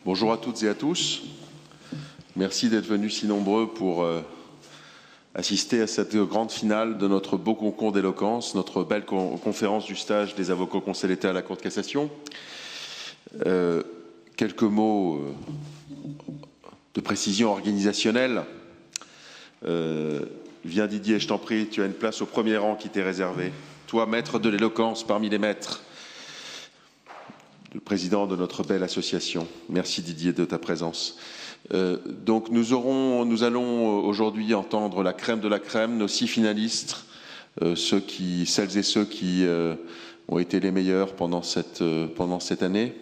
Bonjour à toutes et à tous. Merci d'être venus si nombreux pour assister à cette grande finale de notre beau concours d'éloquence, notre belle conférence du stage des avocats au Conseil d'État à la Cour de cassation. Quelques mots de précision organisationnelle. Viens Didier, je t'en prie, tu as une place au premier rang qui t'est réservée. Toi, maître de l'éloquence parmi les maîtres, le président de notre belle association. Merci Didier de ta présence. Donc nous allons aujourd'hui entendre la crème de la crème, nos 6 finalistes, celles et ceux qui ont été les meilleurs pendant cette année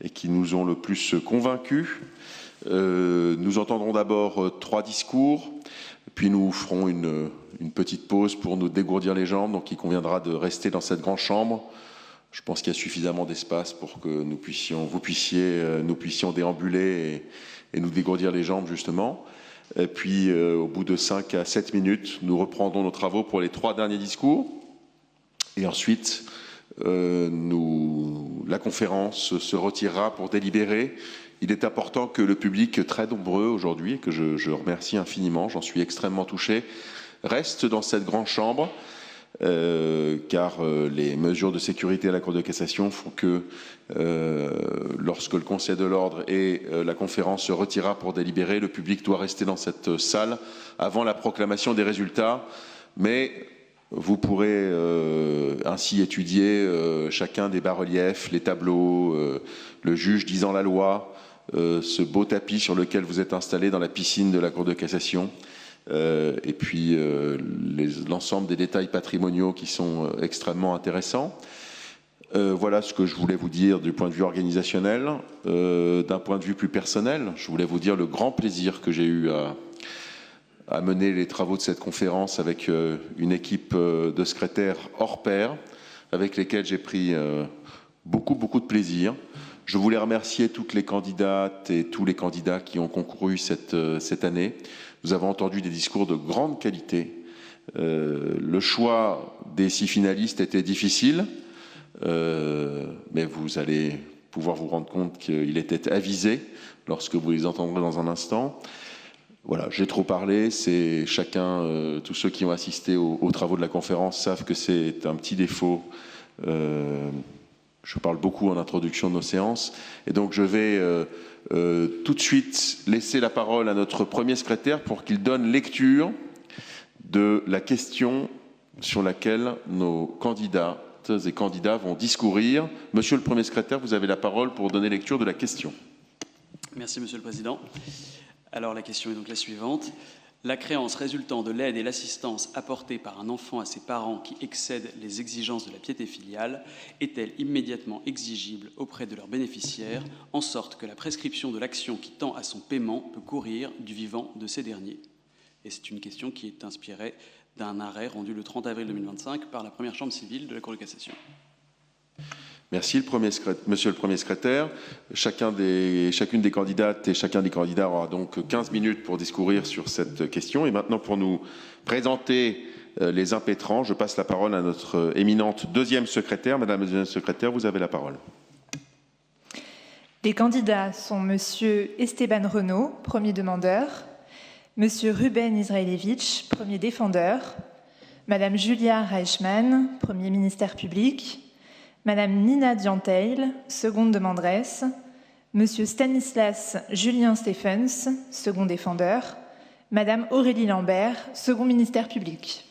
et qui nous ont le plus convaincus. Nous entendrons d'abord 3 discours, puis nous ferons une petite pause pour nous dégourdir les jambes, donc il conviendra de rester dans cette grande chambre. Je pense qu'il y a suffisamment d'espace pour que nous puissions déambuler et nous dégourdir les jambes justement. Et puis au bout de 5 à 7 minutes, nous reprendrons nos travaux pour les 3 derniers discours. Et ensuite, la conférence se retirera pour délibérer. Il est important que le public, très nombreux aujourd'hui, et que je remercie infiniment, j'en suis extrêmement touché, reste dans cette grande chambre, car les mesures de sécurité à la Cour de cassation font que lorsque le Conseil de l'ordre et la conférence se retirera pour délibérer, le public doit rester dans cette salle avant la proclamation des résultats. Mais vous pourrez ainsi étudier chacun des bas-reliefs, les tableaux, le juge disant la loi, ce beau tapis sur lequel vous êtes installé dans la piscine de la Cour de cassation, et puis l'ensemble des détails patrimoniaux qui sont extrêmement intéressants. Voilà ce que je voulais vous dire du point de vue organisationnel. D'un point de vue plus personnel, je voulais vous dire le grand plaisir que j'ai eu à mener les travaux de cette conférence avec une équipe de secrétaires hors pair, avec lesquels j'ai pris beaucoup de plaisir. Je voulais remercier toutes les candidates et tous les candidats qui ont concouru cette année. Nous avons entendu des discours de grande qualité. Le choix des 6 finalistes était difficile, mais vous allez pouvoir vous rendre compte qu'il était avisé lorsque vous les entendrez dans un instant. Voilà, j'ai trop parlé, c'est chacun, tous ceux qui ont assisté aux travaux de la conférence savent que c'est un petit défaut. Je parle beaucoup en introduction de nos séances, et donc je vais tout de suite laisser la parole à notre premier secrétaire pour qu'il donne lecture de la question sur laquelle nos candidates et candidats vont discourir. Monsieur le premier secrétaire, vous avez la parole pour donner lecture de la question. Merci Monsieur le Président. Alors la question est donc la suivante. La créance résultant de l'aide et l'assistance apportées par un enfant à ses parents qui excèdent les exigences de la piété filiale est-elle immédiatement exigible auprès de leurs bénéficiaires, en sorte que la prescription de l'action qui tend à son paiement peut courir du vivant de ces derniers? Et c'est une question qui est inspirée d'un arrêt rendu le 30 avril 2025 par la première chambre civile de la Cour de cassation. Merci, Monsieur le Premier secrétaire. Chacune des candidates et chacun des candidats aura donc 15 minutes pour discourir sur cette question. Et maintenant, pour nous présenter les impétrants, je passe la parole à notre éminente deuxième secrétaire. Madame la deuxième secrétaire, vous avez la parole. Les candidats sont Monsieur Esteban Renaud, premier demandeur, Monsieur Ruben Israelevich, premier défendeur, Madame Julia Reichmann, premier ministère public, Madame Nina Dianteil, seconde demanderesse, Monsieur Stanislas Julien Stephens, second défendeur, Madame Aurélie Lambert, second ministère public.